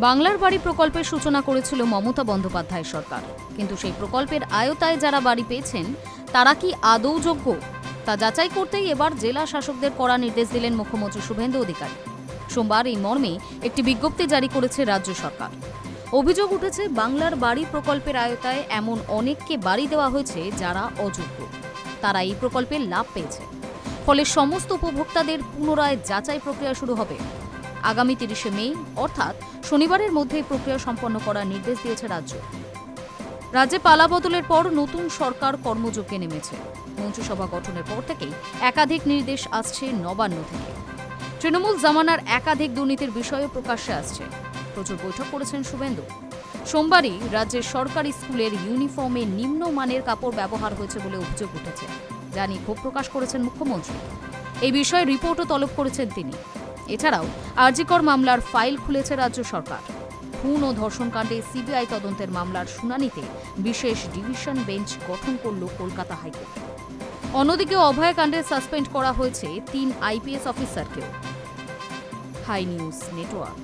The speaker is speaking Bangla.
বাংলার বাড়ি প্রকল্পের সূচনা করেছিল মমতা বন্দ্যোপাধ্যায় সরকার, কিন্তু সেই প্রকল্পের আয়তায় যারা বাড়ি পেয়েছেন তারা কি আদৌ যোগ্য তা যাচাই করতেই এবার জেলা শাসকদের কড়া নির্দেশ দিলেন মুখ্যমন্ত্রী শুভেন্দু অধিকারী। সোমবার এই মর্মে একটি বিজ্ঞপ্তি জারি করেছে রাজ্য সরকার। অভিযোগ উঠেছে, বাংলার বাড়ি প্রকল্পের আয়তায় এমন অনেককে বাড়ি দেওয়া হয়েছে যারা অযোগ্য। তারা এই প্রকল্পের লাভ পেয়েছে, ফলে সমস্ত উপভোক্তাদের পুনরায় যাচাই প্রক্রিয়া শুরু হবে। আগামী 30শে মে অর্থাৎ শনিবারের মধ্যে এই প্রক্রিয়া সম্পন্ন করার নির্দেশ দিয়েছে রাজ্য। রাজ্যে পালাবদলের পর নতুন সরকার কর্মযজ্ঞে নেমেছে। মন্ত্রিসভা গঠনের পর থেকেই একাধিক নির্দেশ আসছে নবান্ন থেকে। তৃণমূল জামানার একাধিক দুর্নীতির বিষয়ে প্রকাশ্যে আসছে। প্রচুর বৈঠক করেছেন শুভেন্দু। সোমবারই রাজ্যের সরকারি স্কুলের ইউনিফর্মে নিম্নমানের কাপড় ব্যবহার হয়েছে বলে অভিযোগ উঠেছে, যা নিয়ে ক্ষোভ প্রকাশ করেছেন মুখ্যমন্ত্রী। এই বিষয়ে রিপোর্টও তলব করেছেন তিনি। এছাড়াও আরজিকর মামলার ফাইল খুলেছে রাজ্য সরকার। খুন ও ধর্ষণকাণ্ডে সিবিআই তদন্তের মামলার শুনানিতে বিশেষ ডিভিশন বেঞ্চ গঠন করল কলকাতা হাইকোর্ট। অন্যদিকে অভয়াকাণ্ডে সাসপেন্ড করা হয়েছে 3 আইপিএস অফিসারকেও। Hi news network.